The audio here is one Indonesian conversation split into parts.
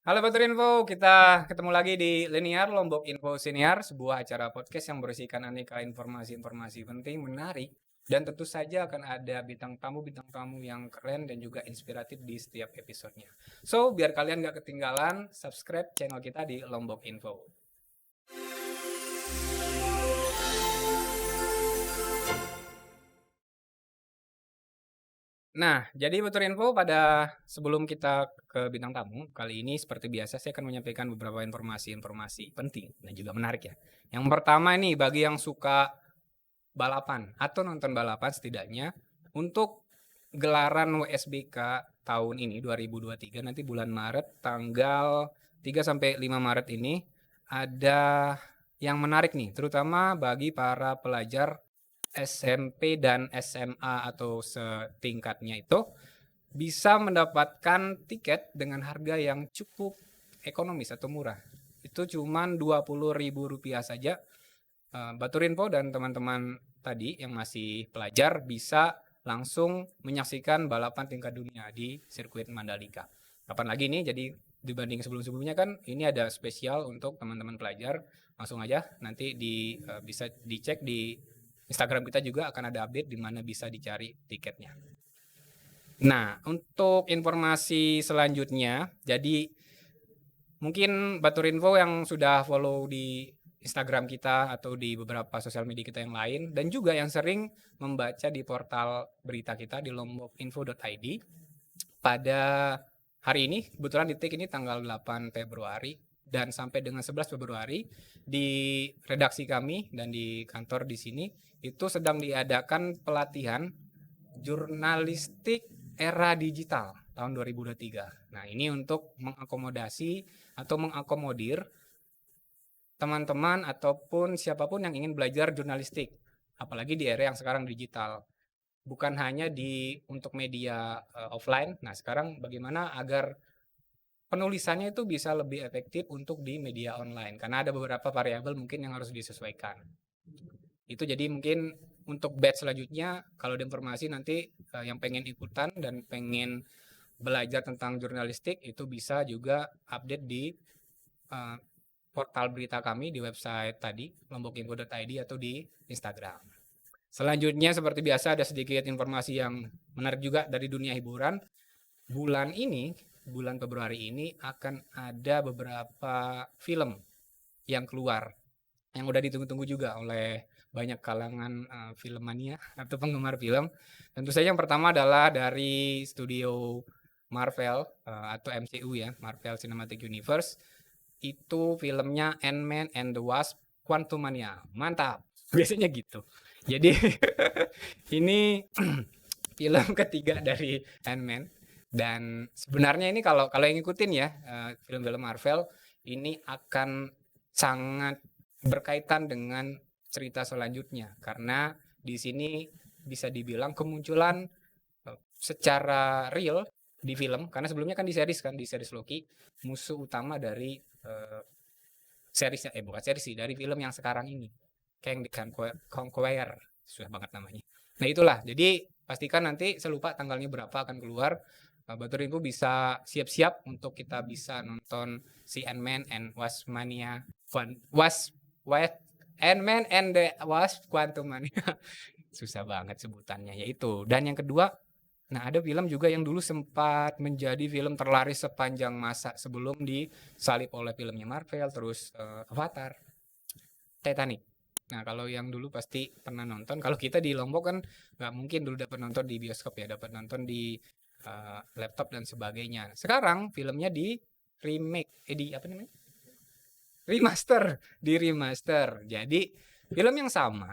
Halo Batur Info, kita ketemu lagi di Linear Lombok Info Senior, sebuah acara podcast yang berisikan aneka informasi-informasi penting, menarik, dan tentu saja akan ada bintang tamu yang keren dan juga inspiratif di setiap episodenya. So, biar kalian gak ketinggalan, subscribe channel kita di Lombok Info. Nah, jadi Batur Info pada sebelum kita ke bintang tamu, kali ini seperti biasa saya akan menyampaikan beberapa informasi-informasi penting dan juga menarik ya. Yang pertama nih bagi yang suka balapan atau nonton balapan setidaknya untuk gelaran WSBK tahun ini 2023 nanti bulan Maret tanggal 3 sampai 5 Maret ini ada yang menarik nih terutama bagi para pelajar SMP dan SMA atau setingkatnya itu bisa mendapatkan tiket dengan harga yang cukup ekonomis atau murah. Itu cuman Rp20.000 saja. Batur Info dan teman-teman tadi yang masih pelajar bisa langsung menyaksikan balapan tingkat dunia di sirkuit Mandalika. Kapan lagi nih? Jadi dibanding sebelum-sebelumnya kan ini ada spesial untuk teman-teman pelajar. Langsung aja nanti bisa dicek di Instagram kita juga akan ada update di mana bisa dicari tiketnya. Nah, untuk informasi selanjutnya, jadi mungkin Batur Info yang sudah follow di Instagram kita atau di beberapa sosial media kita yang lain dan juga yang sering membaca di portal berita kita di lombokinfo.id pada hari ini, kebetulan detik ini tanggal 8 Februari dan sampai dengan 11 Februari di redaksi kami dan di kantor di sini itu sedang diadakan pelatihan jurnalistik era digital tahun 2023. Nah, ini untuk mengakomodasi atau mengakomodir teman-teman ataupun siapapun yang ingin belajar jurnalistik, apalagi di era yang sekarang digital. Bukan hanya untuk media offline. Nah, sekarang bagaimana agar penulisannya itu bisa lebih efektif untuk di media online karena ada beberapa variabel mungkin yang harus disesuaikan. Itu jadi mungkin untuk batch selanjutnya kalau ada informasi nanti yang pengen ikutan dan pengen belajar tentang jurnalistik itu bisa juga update di uh, portal berita kami di website tadi lombokinfo.id atau di Instagram. Selanjutnya seperti biasa ada sedikit informasi yang menarik juga dari dunia hiburan. Bulan ini, bulan Februari ini akan ada beberapa film yang keluar yang udah ditunggu-tunggu juga oleh banyak kalangan filmmania atau penggemar film. Tentu saja yang pertama adalah dari studio Marvel atau MCU ya, Marvel Cinematic Universe. Itu filmnya Ant-Man and the Wasp Quantumania. Mantap. Biasanya gitu. Jadi ini film ketiga dari Ant-Man dan sebenarnya ini kalau kalau yang ngikutin ya film-film Marvel ini akan sangat berkaitan dengan cerita selanjutnya karena di sini bisa dibilang kemunculan secara real di film karena sebelumnya kan di series Loki musuh utama dari seriesnya bukan series sih dari film yang sekarang ini Kang the Conqueror susah banget namanya. Nah itulah jadi pastikan nanti saya lupa tanggalnya berapa akan keluar. Batur Info bisa siap-siap untuk kita bisa nonton si Ant-Man and Wasp Mania Was Ant-Man and the Wasp Quantum Mania. Susah banget sebutannya yaitu. Dan yang kedua, nah ada film juga yang dulu sempat menjadi film terlaris sepanjang masa sebelum disalip oleh filmnya Marvel terus Avatar, Titanic. Nah kalau yang dulu pasti pernah nonton. Kalau kita di Lombok kan nggak mungkin dulu dapat nonton di bioskop ya, dapat nonton di laptop dan sebagainya. Sekarang filmnya di remake, di apa namanya? Remaster. Jadi film yang sama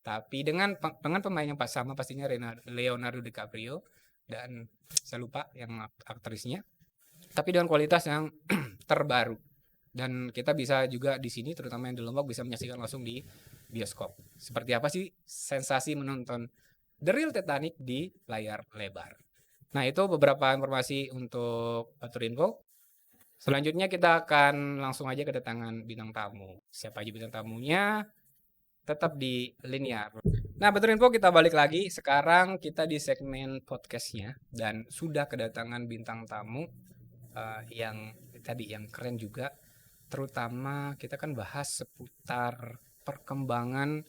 tapi dengan pemain yang pas sama pastinya Leonardo DiCaprio dan saya lupa yang aktrisnya. Tapi dengan kualitas yang terbaru. Dan kita bisa juga di sini terutama yang di Lombok bisa menyaksikan langsung di bioskop. Seperti apa sih sensasi menonton The Real Titanic di layar lebar. Nah, itu beberapa informasi untuk Batur Info. Selanjutnya kita akan langsung aja kedatangan bintang tamu. Siapa aja bintang tamunya? Tetap di linear. Nah, Batur Info kita balik lagi. Sekarang kita di segmen podcastnya dan sudah kedatangan bintang tamu yang tadi yang keren juga, terutama kita kan bahas seputar perkembangan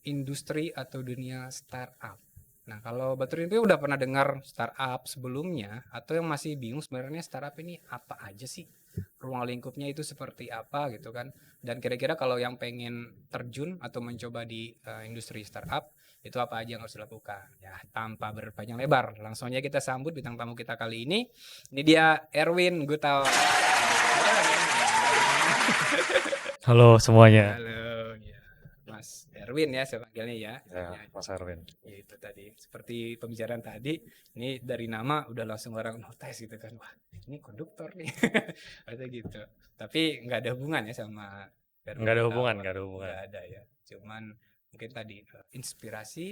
industri atau dunia startup. Nah, kalau Baturin itu udah pernah dengar startup sebelumnya atau yang masih bingung sebenarnya startup ini apa aja sih? Ruang lingkupnya itu seperti apa gitu kan? Dan kira-kira kalau yang pengen terjun atau mencoba di industri startup itu apa aja yang harus dilakukan? Ya, tanpa berpanjang lebar, langsung aja kita sambut bintang tamu kita kali ini. Ini dia Erwin Gutawa. Halo semuanya. Halo, ya. Mas Erwin ya saya panggilnya ya. Ya, Mas Erwin. Ya, itu tadi seperti pembicaraan tadi, ini dari nama udah langsung orang notice gitu kan, wah ini konduktor nih atau gitu, tapi nggak ada hubungan ya sama Nggak ada hubungan, Gutawa. nggak ada hubungan. Nggak ada ya, cuman mungkin tadi inspirasi,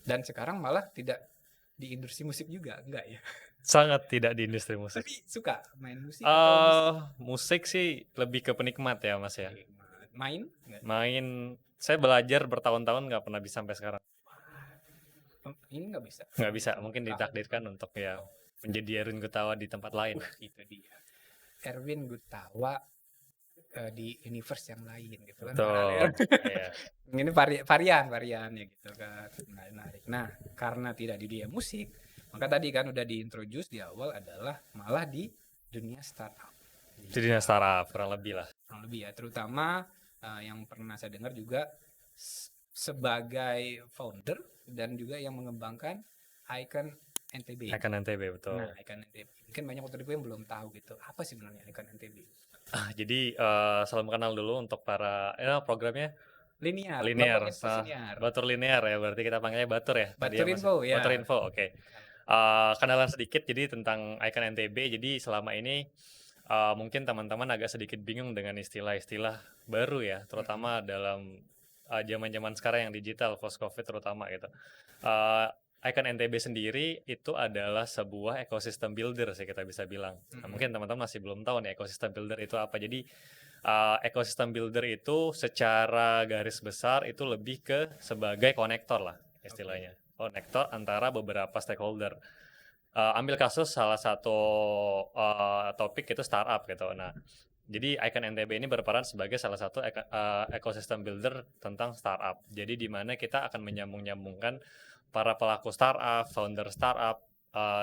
dan sekarang malah tidak di industri musik juga, enggak ya? Sangat tidak di industri musik. Tapi suka main musik atau Musik sih lebih ke penikmat ya Mas ya. main? Nggak. Main, saya belajar bertahun-tahun nggak pernah bisa sampai sekarang. Ini nggak bisa. Nggak bisa, mungkin ditakdirkan untuk ya menjadi Erwin Gutawa di tempat lain. Itu dia. Erwin Gutawa di universe yang lain gitu kan. Betul. Iya. Ini varian ya gitu kan. Menarik. Nah, karena tidak di dunia musik, maka tadi kan udah diintroduce di awal adalah malah di dunia startup. Di dunia startup kurang lebih lah. Kurang lebih ya, terutama yang pernah saya dengar juga sebagai founder dan juga yang mengembangkan Icon NTB. Icon NTB, betul. Nah, Icon NTB. Mungkin banyak waktu yang belum tahu gitu. Apa sih sebenarnya Icon NTB? Jadi salam kenal dulu untuk para programnya Linear. Batur linear ya, berarti kita panggilnya Batur ya. Baturinfo ya. Baturinfo, oke. Kenalan sedikit jadi tentang Icon NTB. Jadi selama ini mungkin teman-teman agak sedikit bingung dengan istilah-istilah baru ya, terutama dalam zaman-zaman sekarang yang digital, post COVID terutama gitu. Icon NTB sendiri itu adalah sebuah ekosistem builder sih kita bisa bilang. Nah, mungkin teman-teman masih belum tahu nih ekosistem builder itu apa. Jadi ekosistem builder itu secara garis besar itu lebih ke sebagai konektor lah istilahnya. Konektor antara beberapa stakeholder. Ambil kasus salah satu topik itu startup gitu. Nah, jadi Icon NTB ini berperan sebagai salah satu ekosistem builder tentang startup. Jadi di mana kita akan menyambung-nyambungkan para pelaku startup, founder startup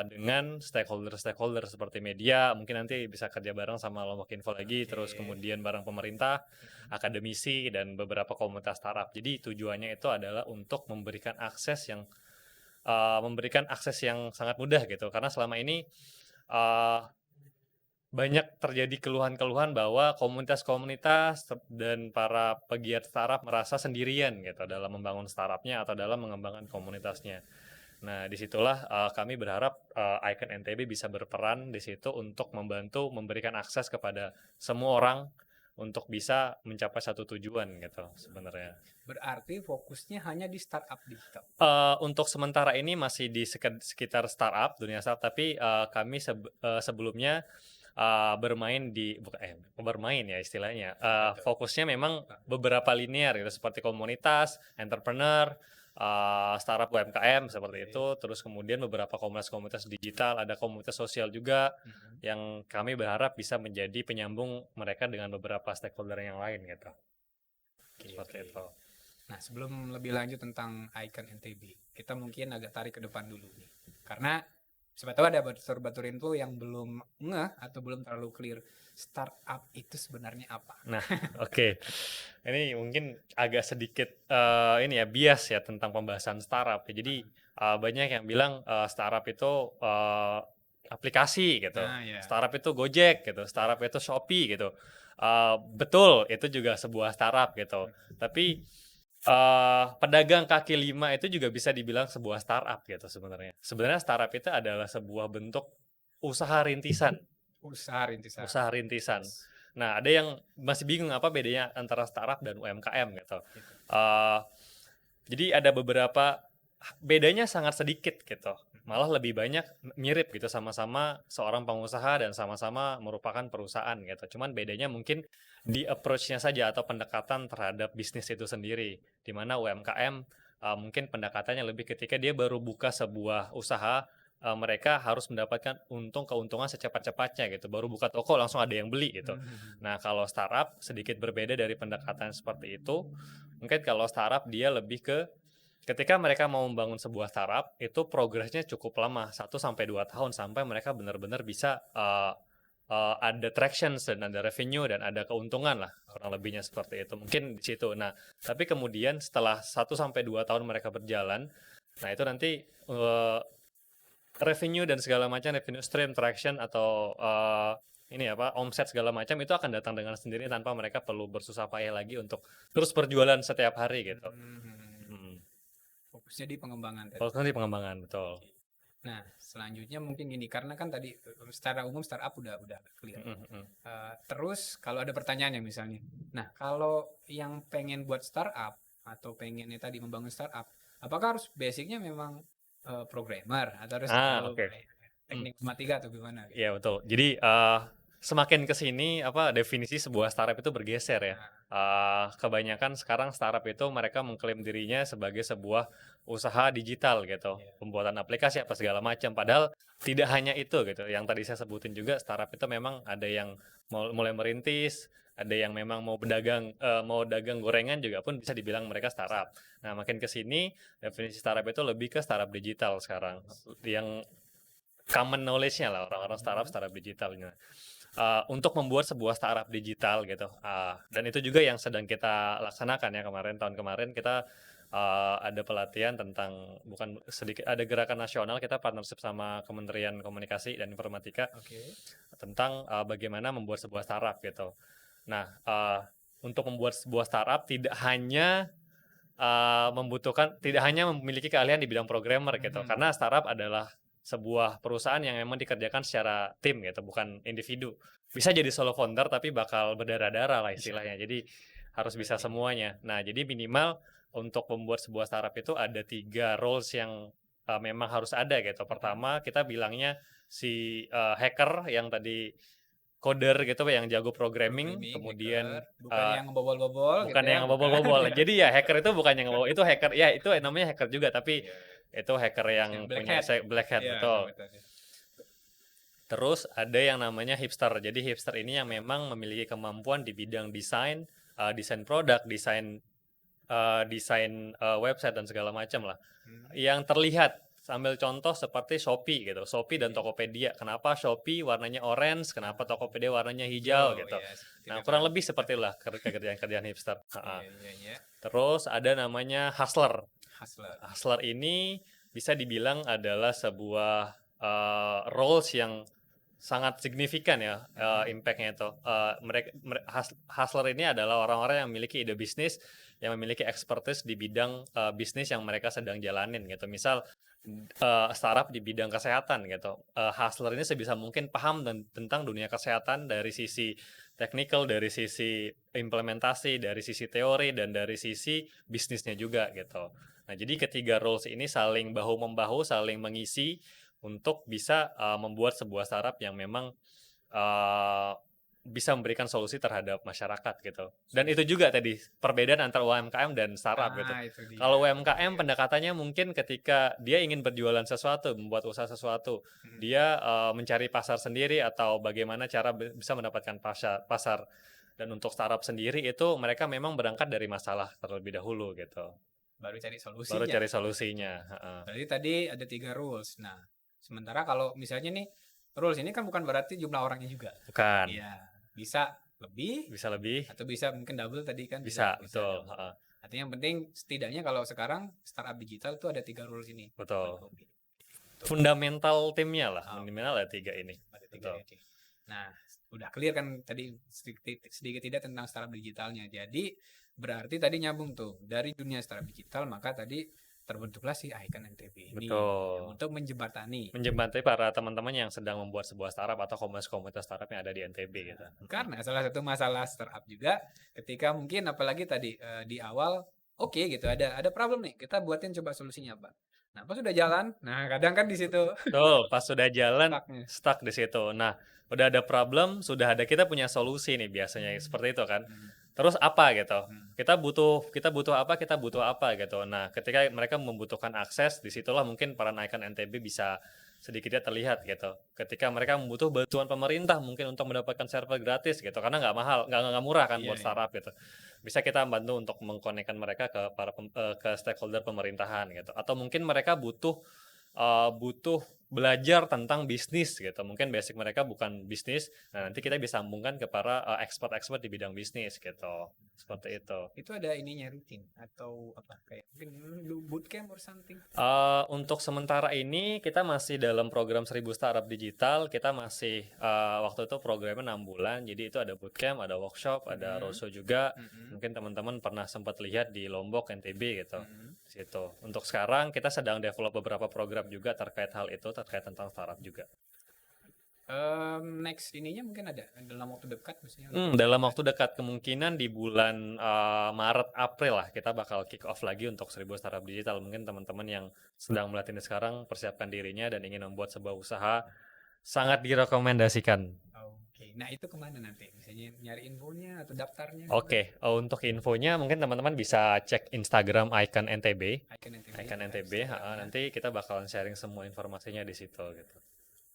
dengan stakeholder seperti media, mungkin nanti bisa kerja bareng sama Lombok Info lagi, terus kemudian bareng pemerintah, akademisi dan beberapa komunitas startup. Jadi tujuannya itu adalah untuk memberikan akses yang sangat mudah gitu, karena selama ini banyak terjadi keluhan-keluhan bahwa komunitas-komunitas dan para pegiat startup merasa sendirian gitu dalam membangun startupnya atau dalam mengembangkan komunitasnya. Nah, disitulah kami berharap Icon NTB bisa berperan di situ untuk membantu memberikan akses kepada semua orang untuk bisa mencapai satu tujuan gitu sebenarnya. Berarti fokusnya hanya di startup digital. Untuk sementara ini masih di sekitar startup, dunia startup, tapi kami sebelumnya bermain ya istilahnya. Fokusnya memang beberapa linear gitu, seperti komunitas, entrepreneur, startup UMKM seperti itu, terus kemudian beberapa komunitas digital, ada komunitas sosial juga yang kami berharap bisa menjadi penyambung mereka dengan beberapa stakeholder yang lain gitu. Seperti itu. Nah, sebelum lebih lanjut tentang Icon NTB, kita mungkin agak tarik ke depan dulu nih. Karena siapa tahu ada batur-batur info yang belum ngeh atau belum terlalu clear startup itu sebenarnya apa. Nah, oke. Ini mungkin agak sedikit ini ya bias ya tentang pembahasan startup. Jadi banyak yang bilang startup itu aplikasi gitu. Startup itu Gojek gitu, startup itu Shopee gitu. Betul, itu juga sebuah startup gitu. Tapi pedagang kaki lima itu juga bisa dibilang sebuah startup gitu sebenarnya. Sebenarnya startup itu adalah sebuah bentuk usaha rintisan. Usaha rintisan. Nah, ada yang masih bingung apa bedanya antara startup dan UMKM gitu. Jadi ada beberapa bedanya sangat sedikit gitu. Malah lebih banyak mirip gitu, sama-sama seorang pengusaha dan sama-sama merupakan perusahaan gitu. Cuman bedanya mungkin di approach-nya saja atau pendekatan terhadap bisnis itu sendiri. Di mana UMKM mungkin pendekatannya lebih ketika dia baru buka sebuah usaha, mereka harus mendapatkan keuntungan secepat-cepatnya gitu, baru buka toko langsung ada yang beli gitu. Nah, kalau startup sedikit berbeda dari pendekatan seperti itu. Mungkin kalau startup dia lebih ke ketika mereka mau membangun sebuah startup, itu progresnya cukup lama, 1 sampai 2 tahun sampai mereka benar-benar bisa ada traction dan ada revenue dan ada keuntungan lah, kurang lebihnya seperti itu. Mungkin di situ. Nah, tapi kemudian setelah 1 sampai 2 tahun mereka berjalan, nah itu nanti revenue dan segala macam, revenue stream, traction atau ini apa, omset segala macam itu akan datang dengan sendiri tanpa mereka perlu bersusah payah lagi untuk terus berjualan setiap hari gitu. Fokusnya di pengembangan tadi. Fokusnya di pengembangan, betul. Nah, selanjutnya mungkin gini, karena kan tadi secara umum startup udah clear. Terus kalau ada pertanyaan yang misalnya, nah kalau yang pengen buat startup atau pengennya tadi membangun startup, apakah harus basicnya memang programmer atau harus tahu Oke. teknik matematika atau gimana? Iya betul. Jadi semakin kesini definisi sebuah startup itu bergeser ya. Kebanyakan sekarang startup itu mereka mengklaim dirinya sebagai sebuah usaha digital gitu, pembuatan aplikasi apa segala macam. Padahal tidak hanya itu gitu. Yang tadi saya sebutin juga startup itu memang ada yang mulai merintis, ada yang memang mau dagang gorengan juga pun bisa dibilang mereka startup. Nah, makin kesini definisi startup itu lebih ke startup digital sekarang, yang common knowledge-nya lah orang-orang startup digitalnya. Untuk membuat sebuah startup digital gitu. Dan itu juga yang sedang kita laksanakan ya tahun kemarin kita ada pelatihan tentang ada gerakan nasional, kita partnership sama Kementerian Komunikasi dan Informatika tentang bagaimana membuat sebuah startup gitu. Nah, untuk membuat sebuah startup tidak hanya memiliki keahlian di bidang programmer gitu, karena startup adalah sebuah perusahaan yang memang dikerjakan secara tim gitu, bukan individu. Bisa jadi solo founder tapi bakal berdarah-darah lah istilahnya. Jadi harus bisa semuanya. Nah, jadi minimal untuk membuat sebuah startup itu ada 3 roles yang memang harus ada gitu. Pertama, kita bilangnya si hacker yang tadi coder gitu yang jago programming, kemudian bukan yang ngebobol-bobol bukan gitu yang ngebobol-bobol. Jadi ya hacker itu bukan yang ngebobol, itu hacker ya, itu namanya hacker juga tapi itu hacker yang black punya hat. black hat betul. Terus ada yang namanya hipster. Jadi hipster ini yang memang memiliki kemampuan di bidang desain, desain produk, desain website dan segala macam lah. Yang terlihat, sambil contoh seperti Shopee gitu. Shopee dan Tokopedia. Kenapa Shopee warnanya orange, kenapa Tokopedia warnanya hijau gitu. Nah, kurang lebih seperti itulah kerjaan hipster. Terus ada namanya hustler. Hustler ini bisa dibilang adalah sebuah roles yang sangat signifikan ya impact-nya itu. Hustler ini adalah orang-orang yang memiliki ide bisnis, yang memiliki expertise di bidang bisnis yang mereka sedang jalanin gitu. Misal startup di bidang kesehatan gitu. Hustler ini sebisa mungkin paham tentang dunia kesehatan dari sisi technical, dari sisi implementasi, dari sisi teori, dan dari sisi bisnisnya juga gitu. Nah, jadi ketiga roles ini saling bahu-membahu, saling mengisi untuk bisa membuat sebuah startup yang memang bisa memberikan solusi terhadap masyarakat gitu. Dan itu juga tadi perbedaan antara UMKM dan startup gitu. Kalau UMKM pendekatannya mungkin ketika dia ingin berjualan sesuatu, membuat usaha sesuatu, dia mencari pasar sendiri atau bagaimana cara bisa mendapatkan pasar. Dan untuk startup sendiri itu mereka memang berangkat dari masalah terlebih dahulu gitu. Baru cari solusinya. Berarti tadi ada 3 rules. Nah, sementara kalau misalnya nih rules ini kan bukan berarti jumlah orangnya juga. Bukan. Iya, bisa lebih atau bisa mungkin double tadi kan bisa betul. Artinya yang penting setidaknya kalau sekarang startup digital itu ada 3 rules ini. Betul. Fundamental timnya lah, minimal ada 3 ini. Ada 3 betul. Nah, udah clear kan tadi sedikit tidak tentang startup digitalnya. Jadi berarti tadi nyambung tuh dari dunia startup digital, maka tadi terbentuklah si Icon NTB ini. Betul. Untuk menjembatani para teman-teman yang sedang membuat sebuah startup atau komunitas startup yang ada di NTB gitu. Karena salah satu masalah startup juga ketika mungkin apalagi tadi di awal gitu ada problem nih, kita buatin coba solusinya apa. Nah, pas sudah jalan, nah kadang kan di situ. Betul, pas sudah jalan stuck di situ. Nah, udah ada problem, kita punya solusi nih biasanya seperti itu kan. Terus apa gitu? Kita butuh apa gitu. Nah, ketika mereka membutuhkan akses, disitulah mungkin peran Icon NTB bisa sedikitnya terlihat gitu. Ketika mereka butuh bantuan pemerintah mungkin untuk mendapatkan server gratis gitu, karena nggak mahal, nggak murah kan Iya, buat iya. startup gitu. Bisa kita bantu untuk mengkonekkan mereka ke ke stakeholder pemerintahan gitu. Atau mungkin mereka butuh belajar tentang bisnis gitu. Mungkin basic mereka bukan bisnis, nah nanti kita bisa sambungkan ke para expert-expert di bidang bisnis gitu. Seperti itu. Itu ada ininya rutin atau apa kayak mungkin lu bootcamp or something? Untuk sementara ini kita masih dalam program 1000 Startup Digital, kita masih waktu itu programnya 6 bulan, jadi itu ada bootcamp, ada workshop, ada roadshow juga. Mungkin teman-teman pernah sempat lihat di Lombok, NTB gitu. Di situ. Untuk sekarang kita sedang develop beberapa program juga terkait hal itu, terkait tentang startup juga. Next ininya mungkin ada dalam waktu dekat misalnya. Dalam waktu dekat kemungkinan di bulan Maret April lah kita bakal kick off lagi untuk 1000 Startup Digital. Mungkin teman-teman yang sedang melatih sekarang persiapkan dirinya dan ingin membuat sebuah usaha sangat direkomendasikan. Oke, nah itu kemana nanti? Misalnya nyari infonya atau daftarnya? Oke, untuk infonya mungkin teman-teman bisa cek Instagram Icon NTB. Icon NTB. Icon ya, NTB, Instagramnya. nanti kita bakalan sharing semua informasinya di situ gitu.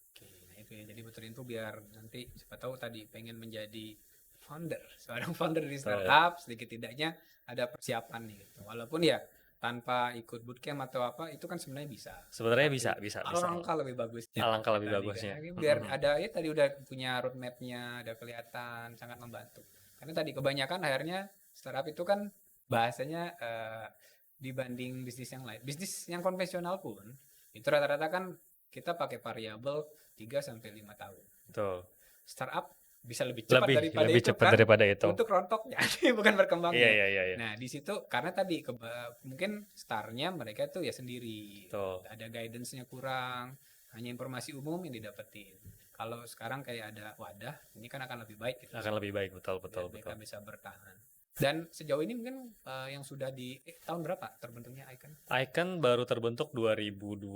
Oke, nah itu ya. Jadi betul info biar nanti siapa tahu tadi pengen menjadi founder, seorang founder di startup, sedikit tidaknya ada persiapan nih gitu. Walaupun ya tanpa ikut bootcamp atau apa itu kan sebenarnya bisa. Sebenarnya Tapi bisa. alangkah lebih bagusnya. Alangkah lebih Tadi bagusnya. kan, biar ada ya tadi udah punya roadmapnya, ada kelihatan, sangat membantu. Karena tadi kebanyakan akhirnya startup itu kan bahasanya dibanding bisnis yang lain. Bisnis yang konvensional pun itu rata-rata kan kita pakai variabel 3 sampai 5 tahun. Betul. Startup bisa lebih cepat daripada lebih itu cepat kan daripada itu. untuk rontoknya bukan berkembangnya. Iya. Nah, di situ karena tadi mungkin startnya mereka tuh ya sendiri. Betul. Ada guidance-nya kurang, hanya informasi umum yang didapetin. Kalau sekarang kayak ada wadah, ini kan akan lebih baik gitu. Akan lebih baik, betul. Mereka bisa bertahan. Dan sejauh ini mungkin yang sudah di tahun berapa terbentuknya Icon? Icon baru terbentuk 2022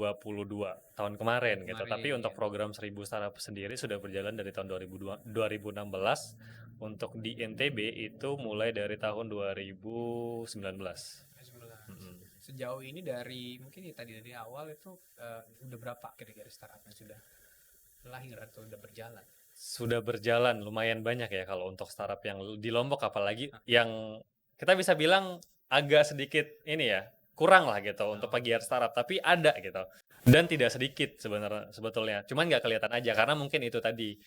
tahun kemarin gitu. Tapi untuk program 1000 Startup sendiri sudah berjalan dari tahun 2016. Untuk di NTB itu mulai dari tahun 2019. Sejauh ini dari mungkin ya tadi dari awal itu udah berapa kira-kira startup yang sudah lahir atau udah berjalan? Sudah berjalan lumayan banyak ya kalau untuk startup yang di Lombok, apalagi yang kita bisa bilang agak sedikit ini ya, kurang lah gitu untuk pegiat startup, tapi ada gitu. Dan tidak sedikit sebetulnya. Cuman nggak kelihatan aja karena mungkin itu tadi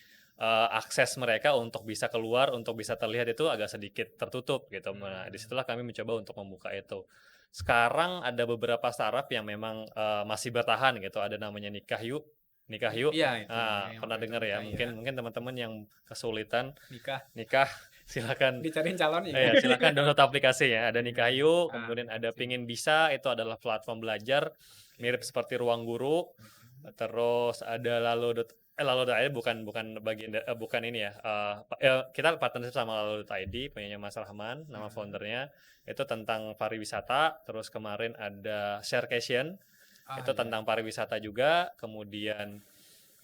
akses mereka untuk bisa keluar, untuk bisa terlihat itu agak sedikit tertutup gitu. Nah, disitulah kami mencoba untuk membuka itu. Sekarang ada beberapa startup yang memang masih bertahan gitu. Ada namanya Nikah Yuk. Iya, itu Pernah dengar ya? Mungkin teman-teman yang kesulitan nikah silakan dicariin calonnya. silakan download aplikasinya. Ada Nikah Yuk, kemudian ada Pingin Bisa, itu adalah platform belajar mirip seperti Ruang Guru. Terus ada Lalo.id bukan bagian bukan ini ya. Kita partnership sama Lalo.id, punyanya Mas Rahman, nama foundernya. Itu tentang pariwisata. Terus kemarin ada Sharecation. Itu tentang pariwisata juga. Kemudian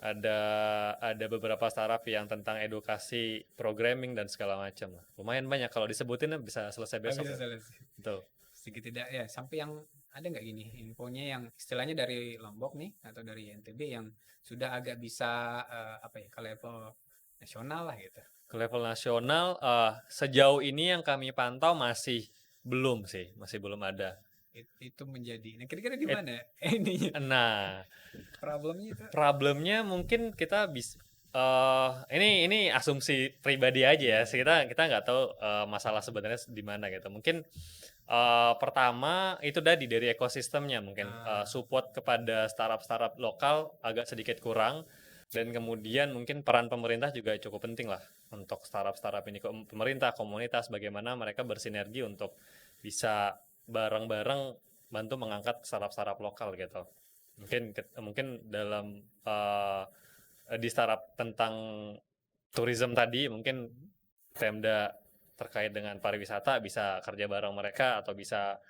ada beberapa startup yang tentang edukasi programming dan segala macam lah. Lumayan banyak, kalau disebutin bisa selesai besok. Bisa selesai. Betul. Sedikit tidak ya, sampai yang ada nggak gini infonya yang istilahnya dari Lombok nih atau dari NTB yang sudah agak bisa ke level nasional lah gitu. Ke level nasional sejauh ini yang kami pantau masih belum ada. Itu menjadi. Nah, kira-kira di mana ininya? Nah, problemnya mungkin kita bisa ini asumsi pribadi aja ya. Kita nggak tahu masalah sebenarnya di mana gitu. Mungkin pertama itu dari ekosistemnya mungkin support kepada startup lokal agak sedikit kurang, dan kemudian mungkin peran pemerintah juga cukup penting lah untuk startup ini. Pemerintah, komunitas, bagaimana mereka bersinergi untuk bisa bareng-bareng bantu mengangkat startup lokal gitu. Mungkin dalam di startup tentang tourism tadi, mungkin Pemda terkait dengan pariwisata bisa kerja bareng mereka atau bisa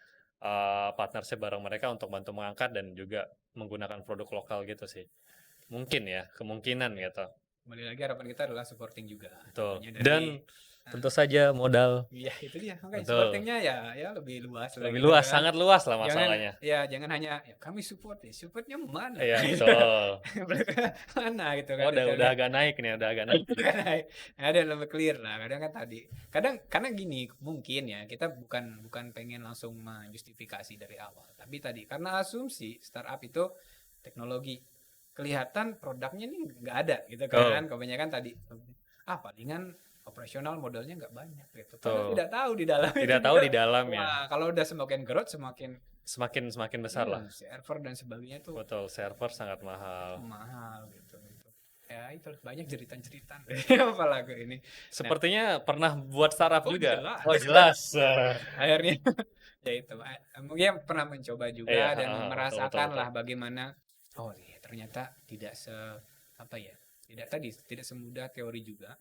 partnership bareng mereka untuk bantu mengangkat dan juga menggunakan produk lokal gitu sih. Mungkin ya, kemungkinan gitu. Kembali lagi harapan kita adalah supporting juga. Betul. Dan Tentu saja modal. Iya itu dia, makanya Betul. supporting-nya ya lebih luas lah Lebih gitu luas, kan. sangat luas lah Jangan masalahnya. jangan hanya, "Ya kami support," ya support-nya mana? Iya, betul. Mana gitu kan Oh, udah misalnya. agak naik nih, udah agak naik. Ada yang lebih clear lah, kadang kan tadi. Kadang karena gini, mungkin ya kita bukan bukan pengen langsung menjustifikasi dari awal, tapi tadi karena asumsi startup itu teknologi, kelihatan produknya nih nggak ada gitu Betul. kan, kebanyakan tadi, palingan operasional modalnya nggak banyak gitu. Padahal Betul. tidak tahu di dalam itu Tidak tahu juga, di dalamnya. wah kalau udah semakin growth semakin Semakin besar lah. server dan sebagainya tuh Betul, server sangat mahal. mahal gitu. Ya itu banyak jeritan-jeritan apalagi ini. Sepertinya pernah buat startup Oh juga. jelas. Oh, jelas. Akhirnya ya itu mungkin pernah mencoba Iya, juga dan betul, betul, merasakan betul. lah bagaimana iya ternyata tidak apa ya, tidak semudah teori juga.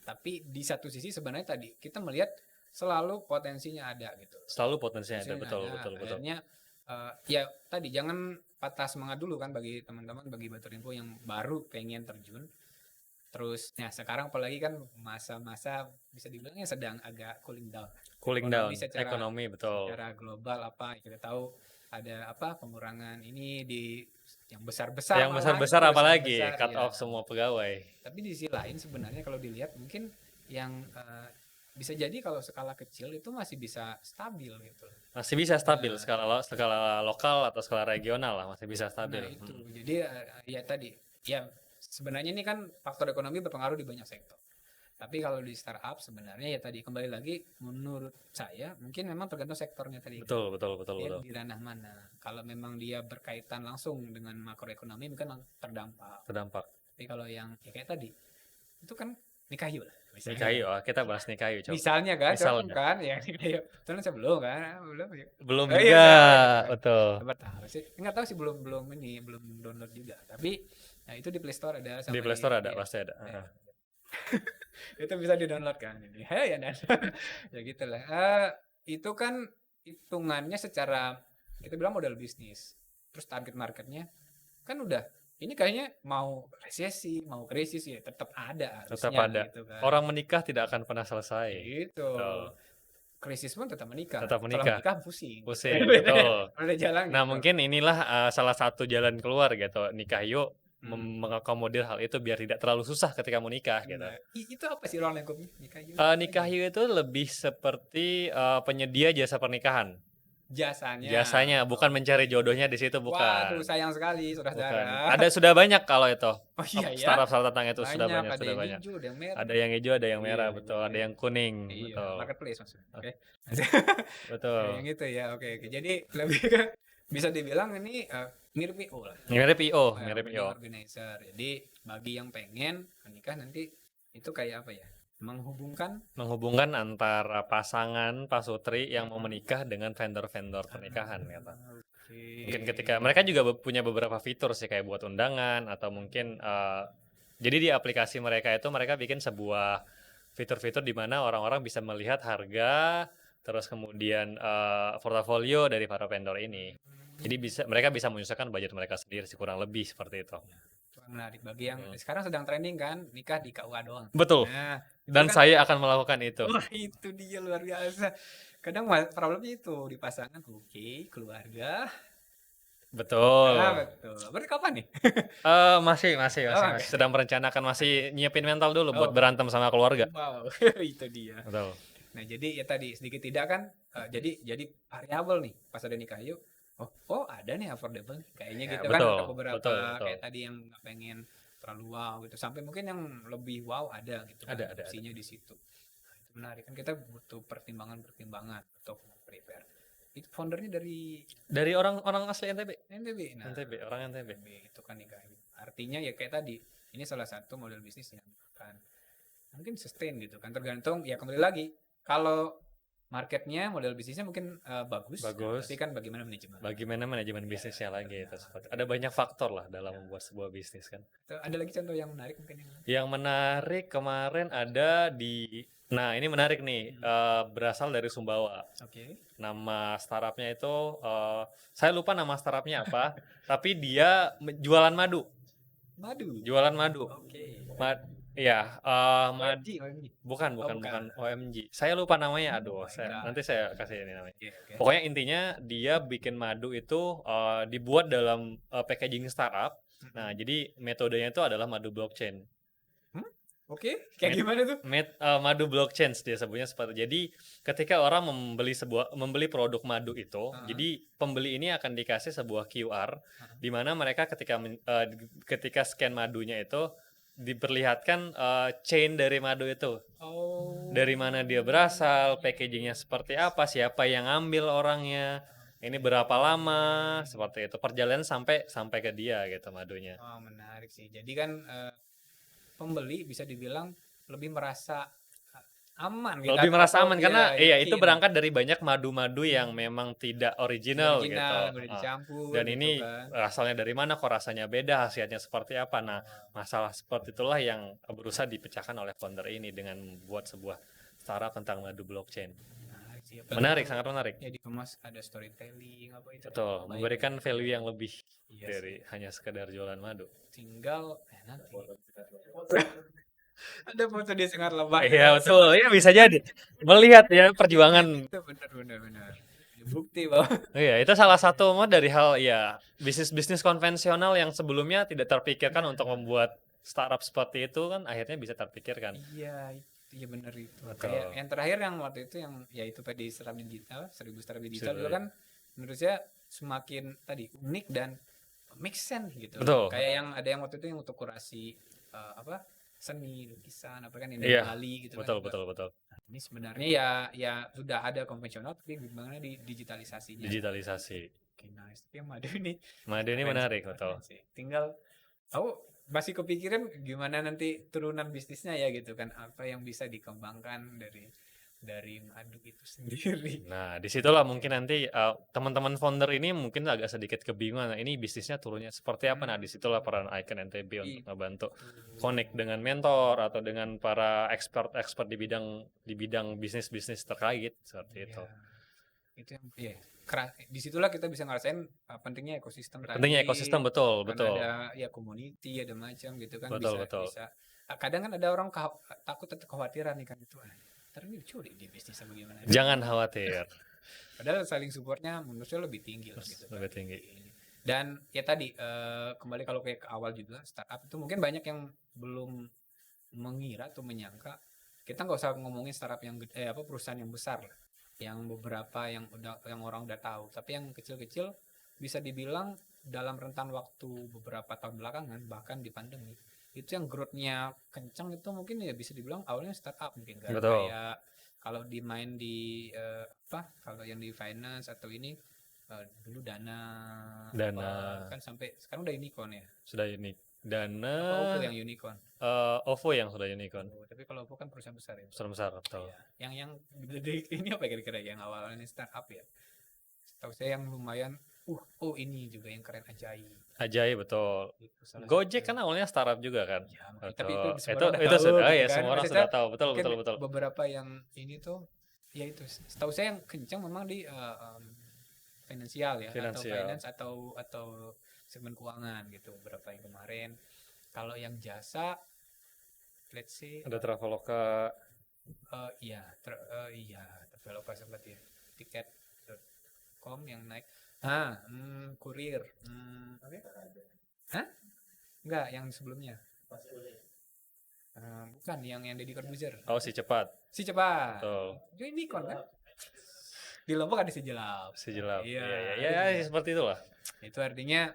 Tapi di satu sisi sebenarnya tadi kita melihat selalu potensinya ada gitu. Selalu potensinya ada, Potensinya betul, ada. betul, betul. Akhirnya ya tadi jangan patah semangat dulu kan bagi teman-teman, bagi Baturinfo yang baru pengen terjun. Terus ya sekarang apalagi kan masa-masa bisa dibilangnya sedang agak cooling down. Cooling down, Secara ekonomi, betul. secara global apa kita tahu ada apa pengurangan ini di yang besar-besar Yang malahan besar-besar itu apalagi, besar-besar, cut ya. off semua pegawai. Tapi di sisi lain sebenarnya kalau dilihat mungkin yang bisa jadi kalau skala kecil itu masih bisa stabil gitu. Masih bisa stabil, Nah. skala lokal atau skala regional lah, masih bisa Nah stabil. itu, jadi ya tadi, ya sebenarnya ini kan faktor ekonomi berpengaruh di banyak sektor. Tapi kalau di startup sebenarnya ya tadi kembali lagi menurut saya mungkin memang tergantung sektornya tadi. Betul, betul, betul, Dia betul. di ranah mana. Kalau memang dia berkaitan langsung dengan makroekonomi mungkin terdampak. Terdampak. Tapi kalau yang ya kayak tadi itu kan nikayu lah. misalnya. Nikayu, kita bahas nikayu coba. Misalnya kan, Misalnya. contoh kan, ya nikayu. Soalnya saya belum kan, belum. Belum Oh, iya, juga, iya. betul. Coba tahu sih, nggak tahu sih belum download juga. Tapi nah itu di Play Store ada. Di Play Store ada, pasti ada. Ya. Itu bisa di-download kan ini. Ya dan ya gitulah. Itu kan hitungannya secara kita bilang modal bisnis. Terus target marketnya kan udah ini kayaknya mau resesi, mau krisis ya tetap ada Tetap harusnya ada. gitu kan. Orang menikah tidak akan pernah selesai. Gitu. Betul. Krisis pun tetap menikah. Tetap Setelah menikah. menikah pusing. Pusing, betul. Ada jalan Nah, gitu. mungkin inilah salah satu jalan keluar gitu. Nikah yuk mengakomodir hal itu biar tidak terlalu susah ketika mau nikah gitu. Nah, itu apa sih ruang lingkupnya nikah yuk? Nikah yuk itu lebih seperti penyedia jasa pernikahan. Jasanya, bukan mencari jodohnya di situ, bukan. Waduh, sayang sekali saudara-saudara. Ada sudah banyak kalau itu. Oh iya ya. Startup tentang itu sudah banyak, ada sudah yang banyak. hijau, ada yang merah. Ada yang hijau, ada yang merah, Iya, betul. iya. Ada yang kuning, Iya, betul. marketplace maksudnya. Oke. Betul. Yang itu ya, oke. Jadi lebih ke bisa dibilang ini mirip PO lah. Mirip IO, Kayak mirip wedding IO. organizer. Jadi bagi yang pengen menikah nanti itu kayak apa ya? Menghubungkan antara pasangan pasutri yang mau menikah dengan vendor-vendor pernikahan gitu. Mungkin ketika mereka juga punya beberapa fitur sih kayak buat undangan atau mungkin jadi di aplikasi mereka itu mereka bikin sebuah fitur-fitur di mana orang-orang bisa melihat harga terus kemudian portofolio dari para vendor ini. Jadi mereka bisa menyesuaikan budget mereka sendiri sih kurang lebih seperti itu. Menarik bagi yang sekarang sedang trending kan nikah di KUA doang. Betul. Nah, dan kan, saya akan melakukan itu. Wah itu dia luar biasa. Kadang problemnya itu di pasangan keluarga. Betul. Betul. Berarti kapan nih? Masih Okay. sedang merencanakan, masih nyiapin mental dulu buat berantem sama keluarga. Wow, itu dia. Betul. Nah jadi ya tadi sedikit tidak kan, jadi variabel nih pas ada nikah yuk. Oh ada nih affordable kayaknya gitu kan untuk beberapa betul. kayak tadi yang nggak pengen terlalu wow gitu sampai mungkin yang lebih wow ada gitu kan opsinya di situ. Nah, itu menarik kan kita butuh pertimbangan untuk prepare. Itu foundernya dari orang asli NTB. Nah, NTB, orang NTB. Itu kan nikah. Artinya ya kayak tadi ini salah satu model bisnis yang akan mungkin sustain gitu kan tergantung ya kembali lagi kalau marketnya model bisnisnya mungkin bagus. Tapi kan bagaimana manajemen bisnisnya lagi itu ada banyak faktor lah dalam membuat sebuah bisnis kan. Ada lagi contoh yang menarik mungkin yang menarik kemarin ada nah ini menarik nih berasal dari Sumbawa. Nama startupnya itu saya lupa nama startupnya apa tapi dia jualan madu. Iya, OMG OMG? bukan Oh bukan bukan. bukan OMG. Saya lupa namanya, Oh aduh my nanti god. saya kasih ini namanya. Oke oke. Pokoknya intinya dia bikin madu itu, dibuat dalam, packaging startup. Nah, Mhm. jadi metodenya itu adalah madu blockchain. Hmm? Oke, kayak Met gimana tuh? madu blockchain dia sebutnya seperti. Jadi ketika orang membeli produk madu itu, Heeh, jadi pembeli ini akan dikasih sebuah QR heeh. di mana mereka ketika scan madunya itu diperlihatkan, chain dari madu itu. Oh. Dari mana dia berasal, packaging-nya seperti apa, siapa yang ngambil orangnya, ini Oke. berapa lama, seperti itu. Perjalanan sampai sampai ke dia gitu madunya. Oh, menarik sih. Jadi kan pembeli bisa dibilang lebih merasa aman gitu Lebih merasa atau aman karena ya iya itu yakin berangkat dari banyak madu-madu yang memang tidak tidak original gitu, original yang udah dicampur dan gitu ini kan. asalnya dari mana, kok rasanya beda, khasiatnya seperti apa. Nah, masalah seperti itulah yang berusaha dipecahkan oleh founder ini dengan membuat sebuah startup tentang madu blockchain. Menarik sih. Apalagi Menarik, kalau sangat menarik. ya dikemas ada storytelling apa itu Betul, baik. memberikan value yang lebih Iya dari sih. hanya sekedar jualan madu. Tinggal nanti ada foto dia sangat lebay. Iya betul, ya bisa jadi. Melihat ya perjuangan. Itu benar benar benar. Bukti bahwa Iya, itu salah satu dari hal ya bisnis-bisnis konvensional yang sebelumnya tidak terpikirkan untuk membuat startup seperti itu kan akhirnya bisa terpikirkan. iya iya benar itu. Kayak Betul. yang terakhir yang waktu itu yang ya itu tadi startup digital, 1000 startup digital itu Betul. kan menurut saya semakin tadi unik dan make sense gitu loh. Betul. Kayak yang ada yang waktu itu yang untuk kurasi apa seni lukisan apa kan yang di Iya, Bali gitu kan betul juga. betul betul. Nah, ini sebenarnya ya sudah ada konvensional tapi gimana di digitalisasinya. Digitalisasi. Oke, nice. Tapi yang madu ini Madu ini keren sih, menarik, betul. keren sih. Tinggal aku masih kepikiran gimana nanti turunan bisnisnya ya gitu kan apa yang bisa dikembangkan dari madu itu sendiri. Nah, disitulah mungkin nanti teman-teman founder ini mungkin agak sedikit kebingungan. Nah, ini bisnisnya turunnya seperti apa? Nah, disitulah peran Icon NTB untuk ngebantu connect dengan mentor atau dengan para expert di bidang bisnis-bisnis terkait seperti itu. Ya, itu yang ya disitulah kita bisa ngerasain pentingnya ekosistem Pentingnya tadi ekosistem, betul kan betul ada ya community ada macam gitu kan betul bisa betul. bisa kadang kan ada orang takut atau kekhawatiran nih kan itu ntar ini diculik di bisnisnya bagaimana. Jangan khawatir, Padahal saling supportnya menurut saya lebih tinggi lah gitu kan. lebih tinggi. Dan ya tadi kembali kalau kayak ke awal juga startup itu mungkin banyak yang belum mengira atau menyangka kita nggak usah ngomongin startup yang gede, apa perusahaan yang besar lah, yang beberapa yang orang udah tahu, tapi yang kecil-kecil bisa dibilang dalam rentan waktu beberapa tahun belakangan bahkan di pandemi itu yang growth-nya kencang itu mungkin ya bisa dibilang awalnya startup mungkin kan Betul. kayak kalau dimain di apa kalau yang di finance atau ini dulu dana Dana apa, kan sampai sekarang udah unicorn ya sudah unik. apa Oppo Dana yang unicorn. OVO yang sudah unicorn. Oh, tapi kalau Oppo kan perusahaan besar ya. Besar besar betul. Iya. Yang ini apa kira-kira yang awalnya startup ya? Tahu saya yang lumayan. Oh ini juga yang keren ajaib. Ajaib betul. Itu salah Gojek satu. kan awalnya startup juga kan. Ya, tapi itu Betul. semua Itu orang udah itu tahu sudah gitu ya kan. semua orang Maksudnya sudah tahu. Betul mungkin betul betul. beberapa yang ini tuh ya itu. Setahu saya yang kencang memang di finansial ya atau Finansial. finance atau segmen keuangan gitu. Beberapa yang kemarin. Kalau yang jasa, let's say Ada Traveloka. iya Traveloka sempat ya tiket.com yang naik kurir oke hah enggak yang sebelumnya bukan yang Deddy Corbuzier Oh si cepat. si cepat Betul. itu ini kon kan di Lombok ada si jelap Si jelap. iya Iya, seperti itulah. itu artinya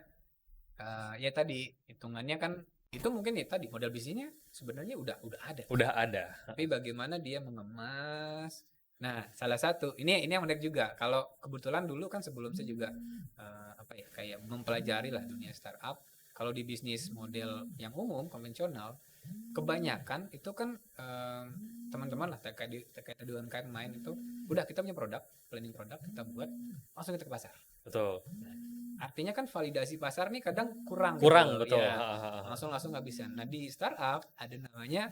ya tadi hitungannya kan itu mungkin ya tadi modal bisnisnya sebenarnya udah ada Udah ada. tapi bagaimana dia mengemas. Nah, salah satu ini yang menarik juga. Kalau kebetulan dulu kan sebelum saya juga apa ya kayak mempelajari lah dunia startup. Kalau di bisnis model yang umum konvensional, kebanyakan itu kan teman-teman lah terkait UMKM main itu, udah kita punya produk, planning produk kita buat, langsung kita ke pasar. Betul. Artinya kan validasi pasar nih kadang kurang. Kurang gitu. betul. Ya, langsung nggak bisa. Nah di startup ada namanya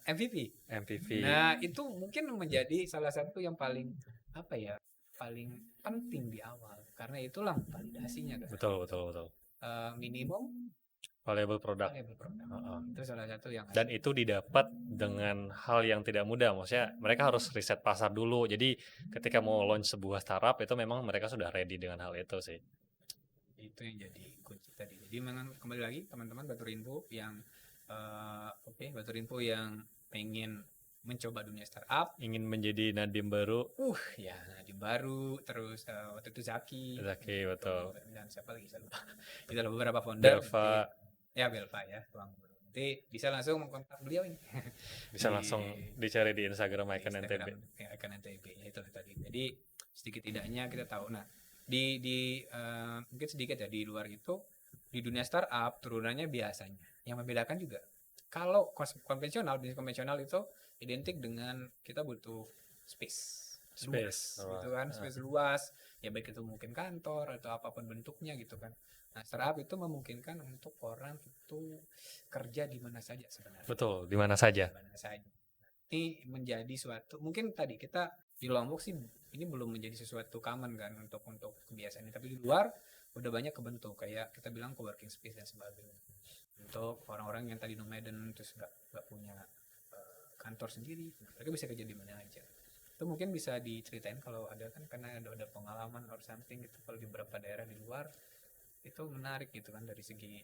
MVP. MVP. Nah itu mungkin menjadi salah satu yang paling apa ya paling penting di awal karena itulah validasinya kan. Betul betul betul. Minimum valuable product. valuable product. Heeh. Itu salah satu yang Dan itu didapat dengan hal yang tidak mudah. Maksudnya mereka harus riset pasar dulu. Jadi ketika mau launch sebuah startup itu memang mereka sudah ready dengan hal itu sih. itu yang jadi kunci tadi. Jadi memang kembali lagi teman-teman Batur Info yang Batur Info yang pengen mencoba dunia startup, Ingin menjadi Nadiem baru, ya Nadiem baru, terus waktu itu Zaki, betul. dan siapa lagi saya lupa. Itulah beberapa founder. Belva, Belva ya, tuang guru. Nanti bisa langsung mengkontak beliau ini. bisa Di langsung dicari di Instagram di Icon NTB. Instagram, ya, Icon NTB ya itu tadi. Jadi sedikit tidaknya kita tahu. Nah, di mungkin sedikit ya di luar itu di dunia startup turunannya biasanya yang membedakan juga kalau konvensional bisnis konvensional itu identik dengan kita butuh space luas, gitu kan, space luas ya, baik itu mungkin kantor atau apapun bentuknya gitu kan. Nah, startup itu memungkinkan untuk orang itu kerja di mana saja sebenarnya. Betul, di mana saja. Di mana saja. Ini menjadi suatu, mungkin tadi kita di Lombok sih ini belum menjadi sesuatu common kan untuk kebiasaan ini, tapi di luar udah banyak kebentuk kayak kita bilang coworking space dan sebagainya untuk orang-orang yang tadi nomaden terus nggak punya kantor sendiri, mereka bisa kerja di mana aja. Itu mungkin bisa diceritain kalau ada kan, karena ada pengalaman or something gitu kalau di beberapa daerah di luar itu menarik gitu kan, dari segi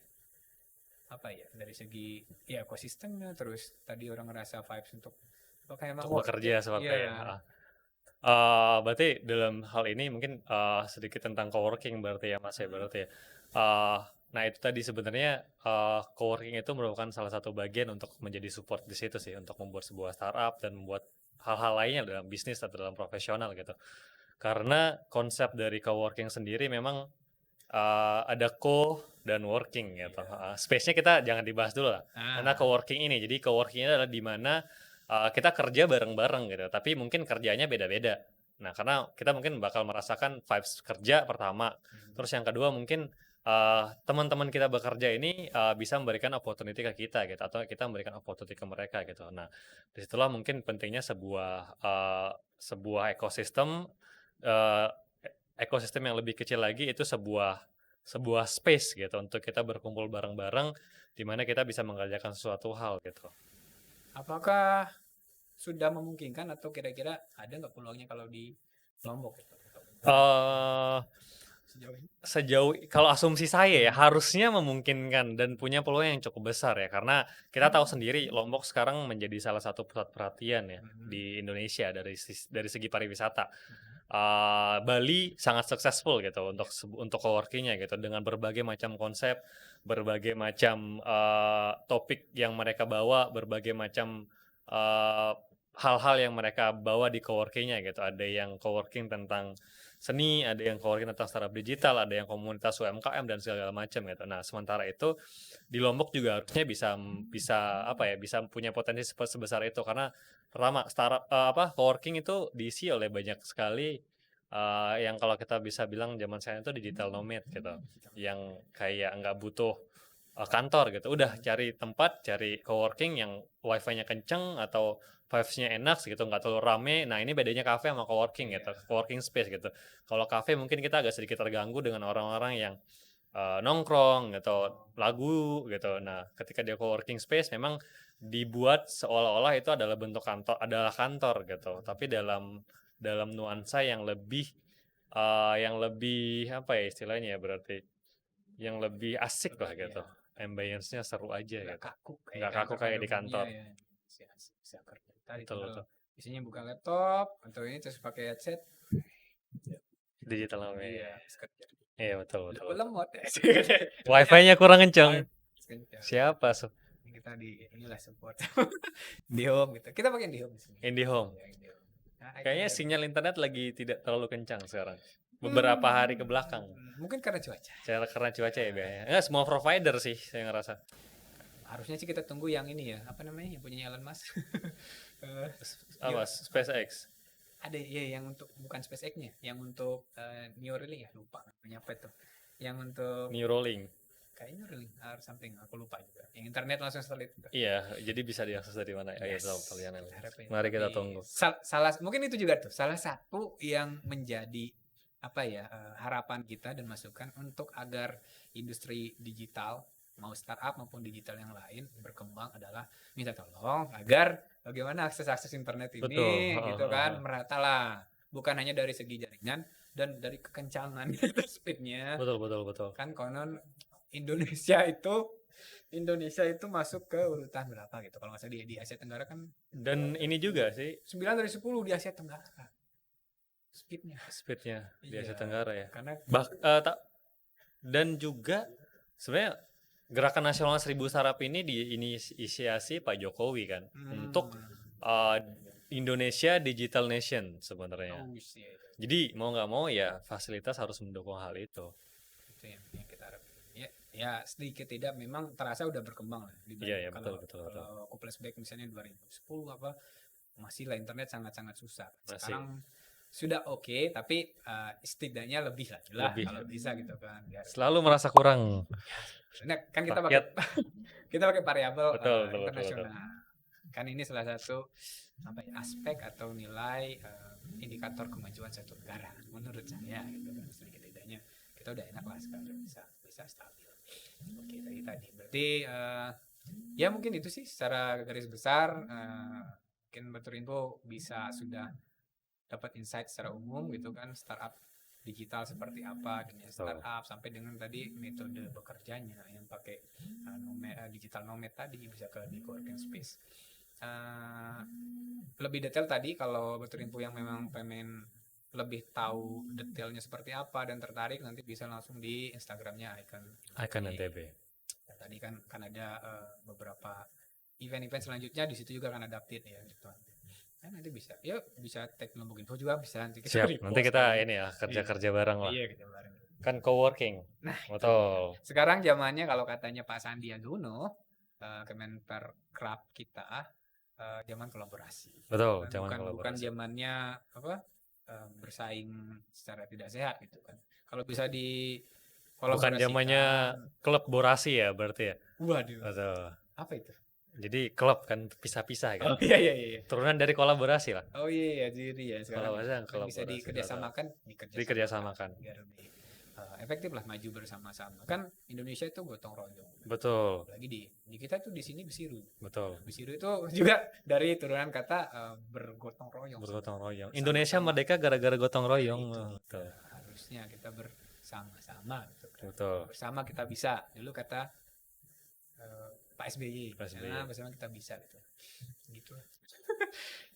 dari segi ya ekosistemnya, terus tadi orang ngerasa vibes untuk kayak emang bekerja seperti ya. Berarti dalam hal ini mungkin sedikit tentang coworking berarti ya Mas ya, berarti ya. Nah itu tadi sebenarnya coworking itu merupakan salah satu bagian untuk menjadi support di situ sih, untuk membuat sebuah startup dan membuat hal-hal lainnya dalam bisnis atau dalam profesional gitu. Karena konsep dari coworking sendiri memang ada co dan working gitu. Space-nya kita jangan dibahas dulu lah. Karena coworking ini, jadi coworking ini adalah di mana kita kerja bareng-bareng gitu, tapi mungkin kerjanya beda-beda. Nah, karena kita mungkin bakal merasakan vibes kerja pertama. Terus yang kedua mungkin teman-teman kita bekerja ini bisa memberikan opportunity ke kita gitu, atau kita memberikan opportunity ke mereka gitu. Nah, disitulah mungkin pentingnya sebuah ekosistem ekosistem yang lebih kecil lagi, itu sebuah space gitu untuk kita berkumpul bareng-bareng di mana kita bisa mengerjakan sesuatu hal gitu. Apakah sudah memungkinkan atau kira-kira ada nggak peluangnya kalau di Lombok gitu? Sejauh kalau asumsi saya ya harusnya memungkinkan dan punya peluang yang cukup besar ya, karena kita tahu sendiri Lombok sekarang menjadi salah satu pusat perhatian ya di Indonesia dari segi pariwisata. Bali sangat successful gitu untuk coworking-nya gitu, dengan berbagai macam konsep, berbagai macam topik yang mereka bawa, berbagai macam hal-hal yang mereka bawa di coworking-nya gitu. Ada yang coworking tentang seni, ada yang coworking tentang startup digital, ada yang komunitas UMKM dan segala macam gitu. Nah, sementara itu di Lombok juga harusnya bisa punya potensi sebesar itu, karena pertama startup coworking itu diisi oleh banyak sekali yang kalau kita bisa bilang zaman sekarang itu digital nomad gitu, yang kayak nggak butuh kantor gitu, udah cari tempat, cari coworking yang wifi-nya kenceng atau vibes-nya enak gitu, nggak terlalu rame. Nah ini bedanya cafe sama coworking gitu, coworking space gitu. Kalau cafe mungkin kita agak sedikit terganggu dengan orang-orang yang nongkrong gitu, lagu gitu. Nah ketika dia coworking space memang dibuat seolah-olah itu adalah bentuk kantor gitu, tapi dalam nuansa yang lebih apa ya istilahnya ya, berarti yang lebih asik lah gitu. Ambience-nya seru aja nggak gitu. kaku Nggak kaku kayak di kantor. Bisa kerja. Tadi Betul. isinya buka laptop atau ini terus pakai headset. Digital namanya. Iya, Iya betul. lemot. Wifi-nya kurang kenceng. Siapa Kita inilah support. IndiHome gitu. Kita pakai IndiHome di sini. IndiHome. Kayaknya sinyal internet lagi tidak terlalu kencang sekarang. Beberapa hari ke belakang. Mungkin karena cuaca. Karena cuaca ya biasanya. Enggak semua provider sih saya ngerasa. Harusnya sih kita tunggu yang ini ya, apa namanya, yang punya Elon Musk. SpaceX. Ada ya yang untuk bukan SpaceX-nya, yang untuk Neuralink ya, lupa namanya apa itu. Yang untuk Neuralink. Kayaknya Neuralink or something, aku lupa juga. Yang internet langsung satelit. Iya, jadi bisa diakses dari mana? Yes. Mari kita tunggu. Mungkin itu juga tuh salah satu yang menjadi harapan kita dan masukan untuk agar industri digital mau startup maupun digital yang lain berkembang adalah minta tolong agar bagaimana akses internet Betul, ini heeh gitu heeh kan heeh. merata lah. Bukan hanya dari segi jaringan dan dari kekencangan gitu speednya. Betul betul betul. Kan konon Indonesia itu Indonesia itu masuk ke urutan berapa gitu. Kalau nggak salah di Asia Tenggara kan Dan ini juga sih 9 dari 10 di Asia Tenggara speednya. speed-nya di Asia Iya, Tenggara ya. karena Dan juga sebenarnya Gerakan Nasional 1000 Startup ini diinisiasi Pak Jokowi kan untuk uh, Indonesia Digital Nation sebenarnya. oh shit. Jadi mau nggak mau ya fasilitas harus mendukung hal itu. Itu yang kita harapkan. Ya sedikit tidak memang terasa udah berkembang lah Iya ya kalau betul. kalau aku flashback misalnya 2010 apa masih lah internet sangat-sangat susah. Masih. Sekarang sudah oke, tapi setidaknya lebih lah Lebih. kalau bisa gitu kan. Biar Selalu merasa kurang. Nah, kan kita Rakyat. kita pakai variabel Betul. internasional. Kan ini salah satu aspek atau nilai indikator kemajuan suatu negara menurut saya gitu kan sedikit tidaknya kita udah enak lah sekarang bisa stabil. Oke tadi berarti ya mungkin itu sih secara garis besar mungkin Baturinfo bisa sudah dapat insight secara umum gitu kan startup digital seperti apa dunia startup sampai dengan tadi metode bekerjanya yang pakai digital nomad tadi bisa ke di coworking space. Lebih detail tadi kalau Baturinfo yang memang pengen lebih tahu detailnya seperti apa dan tertarik nanti bisa langsung di Instagramnya Icon NTB. Ya, tadi kan ada beberapa event-event selanjutnya di situ juga akan ada update ya gitu. Nanti bisa tag Lombok Info juga bisa nanti kita Siap, nanti kita ini ya kerja bareng lah. Iya kerja bareng. Kan coworking. Nah betul. Sekarang zamannya kalau katanya Pak Sandiaga Uno Kemenparekraf kita zaman kolaborasi. Betul, zaman kolaborasi. Bukan zamannya bersaing secara tidak sehat gitu kan. Kalau bisa di bukan zamannya kolaborasi ya berarti ya. Waduh. Betul. Apa itu? Jadi klub kan pisah-pisah kan. Oh iya. Turunan dari kolaborasi lah. Oh iya jadi ya sekarang bisa dikerjasamakan. Biar lebih efektif lah maju bersama-sama. Kan Indonesia itu gotong royong. Betul. Apalagi di kita tuh di sini besiru. Betul. Besiru itu juga dari turunan kata bergotong royong. Indonesia merdeka gara-gara gotong royong. Betul. Harusnya kita bersama-sama gitu. Betul. Bersama kita bisa. Dulu kata Pak SBY. Nah, bersama kita bisa gitu.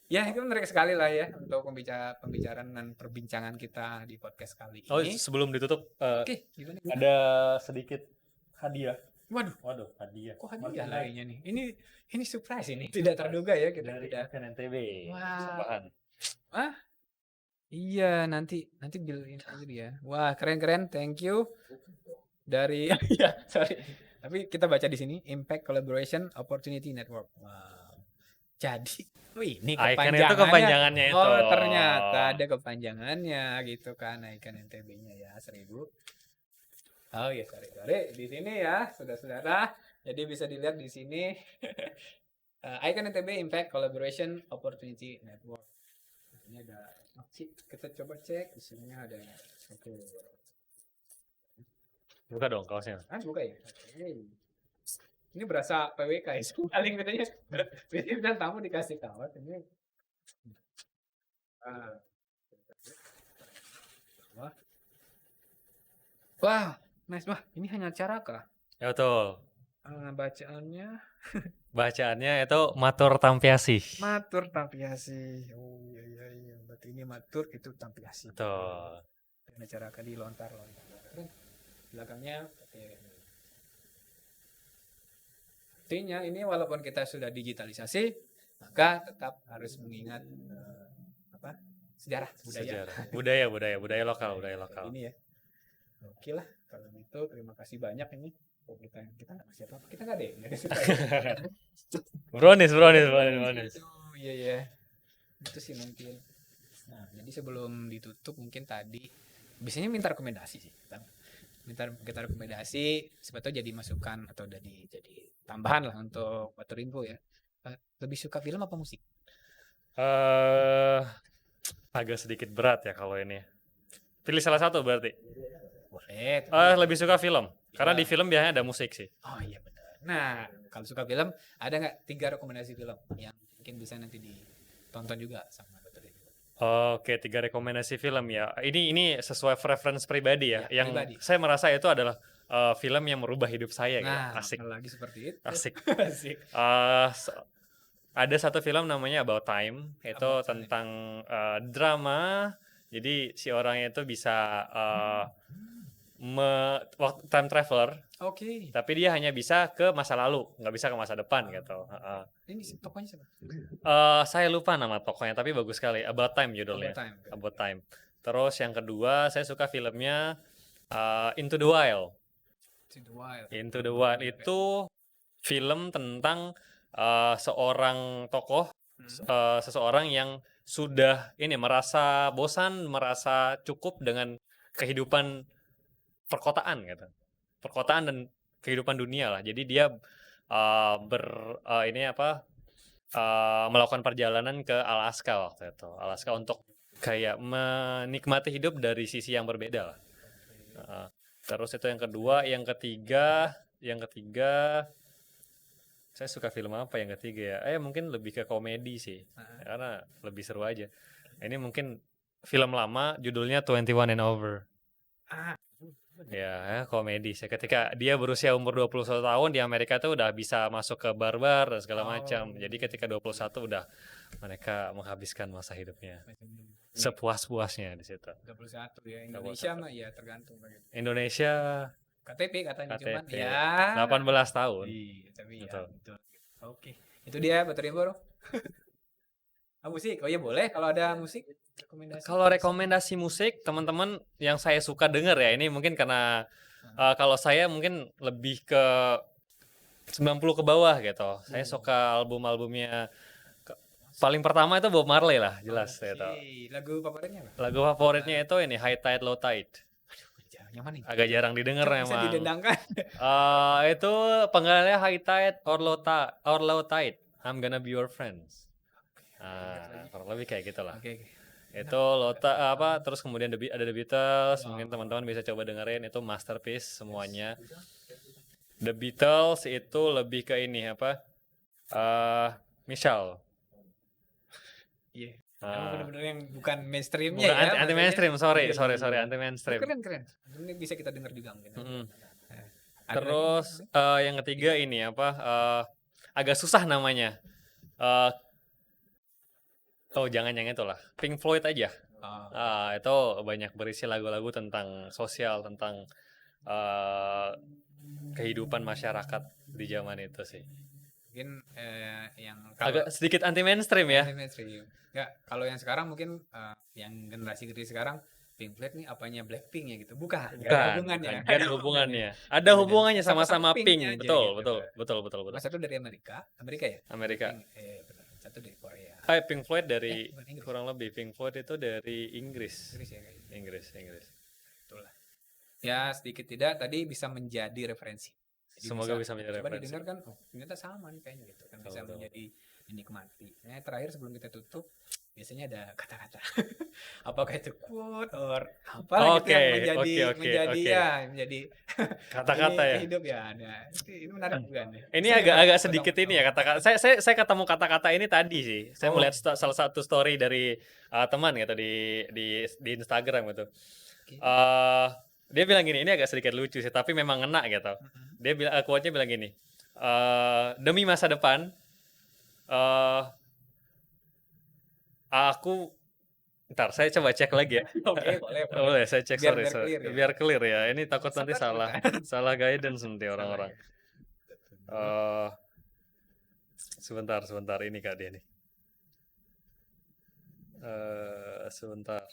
Ya itu menarik sekali lah ya untuk pembicaraan dan perbincangan kita di podcast kali ini. Oh sebelum ditutup, Oke, gimana? Ada sedikit hadiah. Waduh, hadiah. Kok hadiah larinya nih? Ini surprise ini, tidak terduga ya kita dari tidak. NTB. Wah. Iya nanti beliin aja dia. Wah keren, thank you dari ya sorry. Tapi kita baca di sini Impact Collaboration Opportunity Network. Wow. Jadi ini kepanjangannya itu. Oh ternyata ada kepanjangannya gitu kan Icon NTB-nya ya 1000. Oh ya sorry di sini ya saudara. Jadi bisa dilihat di sini Icon NTB Impact Collaboration Opportunity Network. Ini ada kita coba cek di sini ada. Oke. Buka dong kaosnya. Buka ya. Ini berasa PWK ya. Paling katanya biasanya tamu dikasih kaos ini. Wah, nice. Wah, ini hanya cara kah? Ya betul. Bacaannya itu matur tampiasi. Oh iya. Berarti ini matur itu tampiasi. Betul. Dengan cara kali lontar. Belakangnya artinya ini walaupun kita sudah digitalisasi maka tetap harus mengingat sejarah budaya lokal ini ya. Oke lah kalau gitu terima kasih banyak ini kita nggak ngasih apa kita nggak deh Bronis iya itu sih mungkin. Nah jadi sebelum ditutup mungkin tadi biasanya minta rekomendasi sih kita rekomendasi sebetulnya jadi masukan atau jadi tambahan lah untuk Baturinfo ya. Lebih suka film apa musik? Agak sedikit berat ya kalau ini. Pilih salah satu berarti. Boleh. Lebih suka film. Karena Ya. di film biasanya ada musik sih. Oh iya benar. Nah, kalau suka film, ada nggak 3 rekomendasi film yang mungkin bisa nanti ditonton juga sama Dr. Ringo? Oke, 3 rekomendasi film ya. Ini sesuai preference pribadi ya. Ya, Yang pribadi. saya merasa itu adalah film yang merubah hidup saya gitu. Nah, Asik, kalau lagi seperti itu. asik. Asik. Eh, se- ada satu film namanya About Time. Itu About Time. tentang drama. Jadi si orangnya itu bisa time traveler, Oke. tapi dia hanya bisa ke masa lalu, nggak bisa ke masa depan gitu. Ini tokohnya siapa? Saya lupa nama tokohnya, tapi bagus sekali. About Time judulnya. About Time. About Time. Terus yang kedua, saya suka filmnya Into the Wild. To the Wild. Into the Wild itu film tentang seorang tokoh, seseorang yang sudah merasa bosan, merasa cukup dengan kehidupan perkotaan gitu. Perkotaan dan kehidupan dunia lah. Jadi dia melakukan perjalanan ke Alaska waktu itu. Alaska untuk kayak menikmati hidup dari sisi yang berbeda lah. Terus itu yang kedua, yang ketiga saya suka film apa yang ketiga ya? Mungkin lebih ke komedi sih. Karena lebih seru aja. Ini mungkin film lama judulnya 21 and Over. Ya, komedi sih. Ketika dia berusia umur 21 tahun di Amerika tuh udah bisa masuk ke bar-bar dan segala macam. Jadi ketika 21 udah mereka menghabiskan masa hidupnya sepuas-puasnya di situ. 21 ya. Indonesia mah ya tergantung begitu. Indonesia KTP katanya cuman KTP ya. 18 tahun. Iya, tapi ya Betul. betul. Oke. Itu dia Dr. Ringo. Musik. Oh iya boleh kalau ada musik rekomendasi. Kalau rekomendasi musik, teman-teman yang saya suka denger ya, ini mungkin karena kalau saya mungkin lebih ke 90 ke bawah gitu. Saya suka album-albumnya. Paling pertama itu Bob Marley lah, jelas gitu. Lagu favoritnya apa? Lagu favoritnya itu ini High Tide Low Tide. Yang mana? Agak jarang didengar Bisa emang. didendangkan. Itu penggalannya High Tide or Low Tide. I'm gonna be your friends. Kurang lebih kayak gitulah. Oke. Itu terus kemudian ada The Beatles, mungkin teman-teman bisa coba dengerin, itu masterpiece semuanya. The Beatles itu lebih ke ini Michelle. Iya. Benar-benar yang bukan mainstreamnya Bukan ya. anti mainstream, sorry Iya. anti mainstream. Keren. Ini bisa kita dengar juga mungkin. Ada Terus yang ketiga ini agak susah namanya. Jangan yang itulah. Pink Floyd aja. Itu banyak berisi lagu-lagu tentang sosial, tentang kehidupan masyarakat di zaman itu sih. mungkin yang Agak sedikit anti mainstream ya. mainstream. Ya, kalau yang sekarang mungkin yang generasi sekarang Pink Floyd nih apanya Blackpink ya gitu. Bukan, nggak ada hubungannya. Nggak ada hubungannya. Ada hubungannya sama-sama Sama-sama Pink. Pink aja Betul. gitu. Mas satu dari Amerika ya? Amerika. Benar. Satu dari Korea. Pink Floyd dari bukan Inggris. kurang lebih Pink Floyd itu dari Inggris. Inggris ya kayaknya. Inggris. Itulah. Ya, sedikit tidak tadi bisa menjadi referensi. Jadi Semoga bisa menjadi coba referensi. didengar kan, ternyata sama nih kayaknya gitu kan, bisa Betul. menjadi dinikmati. Nah, terakhir sebelum kita tutup, biasanya ada kata-kata. Apakah itu quote or apa gitu yang menjadi menjadi Kata-kata ya. hidup ya. Nah, ini menarik juga nih. Ini agak sedikit ini ya kata-kata. Saya ketemu kata-kata ini tadi sih. Saya melihat salah satu story dari teman gitu di Instagram gitu. Dia bilang gini, ini agak sedikit lucu sih, tapi memang ngena gitu. Dia bilang, quote-nya bilang gini, demi masa depan, ntar saya coba cek lagi ya. Oke, Boleh saya cek, Biar sorry. clear ya. Biar clear ya. Ini takut nanti Sabar, salah guidance nanti orang-orang. Sebentar ini Kak dia nih. Sebentar.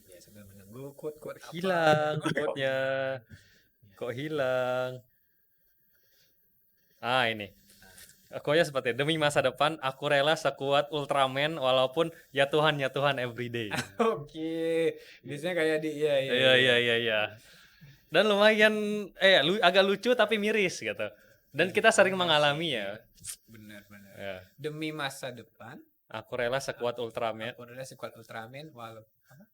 Ya, sambil menunggu quote apa. Hilang quote-nya. Kok hilang? Ini. Quote-nya seperti demi masa depan aku rela sekuat Ultraman walaupun ya Tuhan everyday. Oke. Biasanya kayak di Iya. Dan lumayan agak lucu tapi miris gitu. Dan kita sering mengalami ya. Benar. Ya. Demi masa depan Aku rela sekuat Ultraman Aku adalah sekuat Ultraman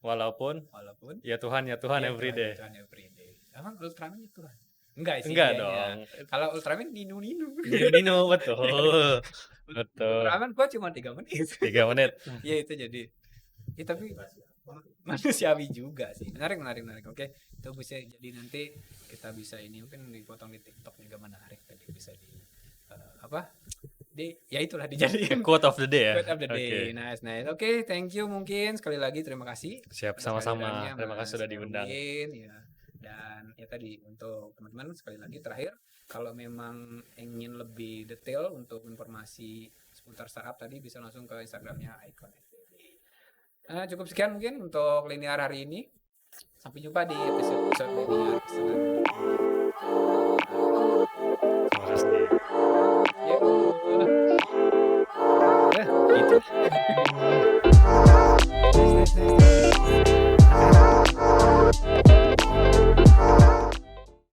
walaupun walaupun ya Tuhan everyday. Tuhan everyday. Emang Ultraman itu Tuhan? Enggak sih Enggak kayaknya. dong. Kalau Ultraman Nino. Nino betul. Betul. Ultraman gua cuma 3 menit. 3 menit. Ya itu jadi. Ya tapi manusiawi juga sih. Menarik. Oke, itu bisa jadi nanti kita bisa ini mungkin dipotong di TikTok juga menarik tadi bisa di apa? Ya itulah dijadiin Quote of the day ya. quote of the day. Oke. Nice. Oke, thank you mungkin sekali lagi terima kasih Siap, atas sama-sama. kehadirannya Terima kasih Mas sudah diundang. Erwin ya. Dan ya tadi untuk teman-teman sekali lagi terakhir kalau memang ingin lebih detail untuk informasi seputar startup tadi bisa langsung ke Instagramnya Icon FTV. Cukup sekian mungkin untuk linear hari ini. Sampai jumpa di episode linear selanjutnya. Terima kasih.